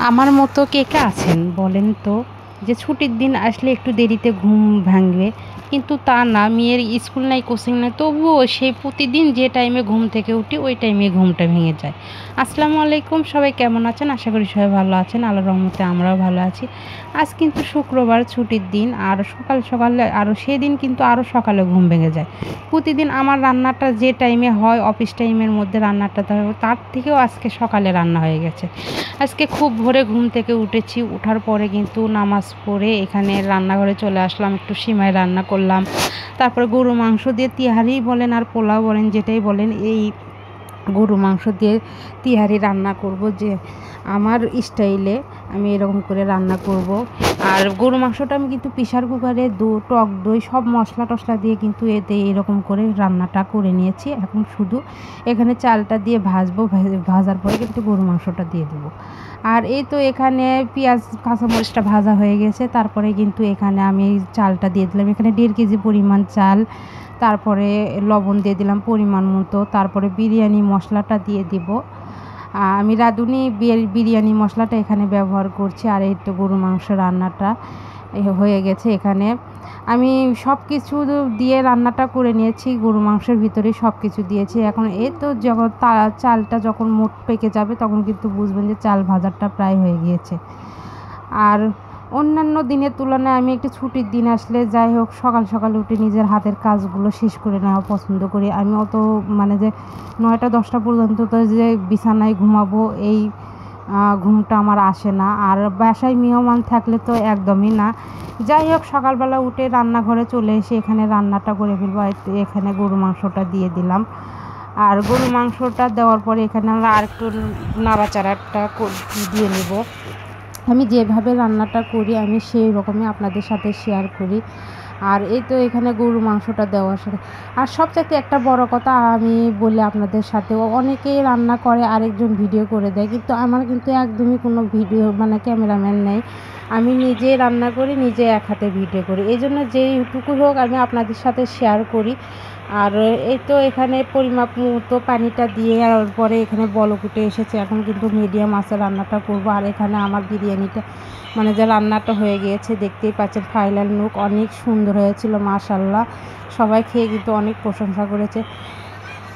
আমার মতো কে কে আছেন বলেন তো, যে ছুটির দিন আসলে একটু দেরিতে ঘুম ভাঙবে, কিন্তু তা না, মেয়ের স্কুল নাই, কোচিং নাই, তবুও সেই প্রতিদিন যে টাইমে ঘুম থেকে উঠি ওই টাইমে ঘুমটা ভেঙে যায়। আসসালামু আলাইকুম, সবাই কেমন আছেন? আশা করি সবাই ভালো আছেন, আল্লাহর রহমতে আমরাও ভালো আছি। আজ কিন্তু শুক্রবার, ছুটির দিন, আর সকাল সকালে আরও সেদিন কিন্তু আরও সকালে ঘুম ভেঙে যায়। প্রতিদিন আমার রান্নাটা যে টাইমে হয়, অফিস টাইমের মধ্যে রান্নাটা তার থেকেও আজকে সকালে রান্না হয়ে গেছে। আজকে খুব ভোরে ঘুম থেকে উঠেছি, ওঠার পরে কিন্তু নামাজ পড়ে এখানে রান্নাঘরে চলে আসলাম, একটু সিমাই রান্না করলাম। তারপরে গরু মাংস দিয়ে তিহারি বলেন আর পোলাও বলেন, যেটাই বলেন, এই গরু মাংস দিয়ে তিহারি রান্না করব, যে আমার স্টাইলে আমি এরকম করে রান্না করব। আর গরু মাংসটা আমি কিন্তু প্রেসার কুকারে টক দই সব মশলা টশলা দিয়ে কিন্তু এতে এরকম করে রান্নাটা করে নিয়েছি। এখন শুধু এখানে চালটা দিয়ে ভাজবো, ভাজার পরে কিন্তু গরু মাংসটা দিয়ে দেবো। আর এই তো এখানে পেঁয়াজ কাঁচামরিচটা ভাজা হয়ে গেছে, তারপরে কিন্তু এখানে আমি চালটা দিয়ে দিলাম। এখানে 1.5 কেজি পরিমাণ চাল, তারপরে লবণ দিয়ে দিলাম পরিমাণ মতো, তারপরে বিরিয়ানি মশলাটা দিয়ে দিব। আমি রাঁধুনি বিরিয়ানি মশলাটা এখানে ব্যবহার করছি। আর এই তো গরু মাংস রান্নাটা হয়ে গেছে। এখানে আমি সব কিছু দিয়ে রান্নাটা করে নিয়েছি, গরু মাংসের ভিতরে সব কিছু দিয়েছি। এখন এই তো যখন চালটা যখন মোট পেকে যাবে তখন কিন্তু বুঝবেন যে চাল ভাজাটা প্রায় হয়ে গিয়েছে। আর অন্যান্য দিনের তুলনায় আমি একটু ছুটির দিন আসলে যাই হোক সকাল সকাল উঠে নিজের হাতের কাজগুলো শেষ করে নেওয়া পছন্দ করি। আমি অত মানে যে 9টা 10টা পর্যন্ত তো যে বিছানায় ঘুমাবো এই ঘুমটা আমার আসে না। আর বাসায় মেহমান থাকলে তো একদমই না। যাই হোক সকালবেলা উঠে রান্নাঘরে চলে এসে এখানে রান্নাটা করে ফেলবো। এখানে গরু মাংসটা দিয়ে দিলাম। আর গরু মাংসটা দেওয়ার পরে এখানে আমরা আর একটু নাড়াচাড়াটা দিয়ে নেব। আমি যেভাবে রান্নাটা করি আমি সেই রকমই আপনাদের সাথে শেয়ার করি। আর এই তো এখানে গরু মাংসটা দেওয়ার সাথে আর সবচাইতে একটা বড় কথা আমি বলি আপনাদের সাথে, অনেকেই রান্না করে আরেকজন ভিডিও করে দেয়, কিন্তু আমার কিন্তু একদমই কোনো ভিডিও মানে ক্যামেরাম্যান নেই। আমি নিজেই রান্না করি, নিজে এক হাতে ভিডিও করি, এই জন্য যেইটুকু হোক আমি আপনাদের সাথে শেয়ার করি। আর এই তো এখানে পরিমাপ মতো পানিটা দিয়ে আর পরে এখানে বলক উঠে এসেছে। এখন কিন্তু মিডিয়াম আঁচে রান্নাটা করব। আর এখানে আমার বিরিয়ানিটা মানে যে রান্নাটা হয়ে গিয়েছে, দেখতেই পাচ্ছেন ফাইনাল লুক অনেক সুন্দর হয়েছিল মাশাআল্লাহ। সবাই খেয়ে কিন্তু অনেক প্রশংসা করেছে।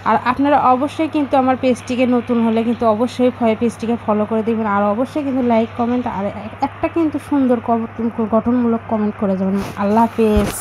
আর আপনারা অবশ্যই কিন্তু আমার পেজটিকে নতুন হলে কিন্তু অবশ্যই পেজটিকে ফলো করে দেবেন। আর অবশ্যই কিন্তু লাইক কমেন্ট আর একটা কিন্তু সুন্দর গঠনমূলক কমেন্ট করে যাবেন। আল্লাহ হাফেজ।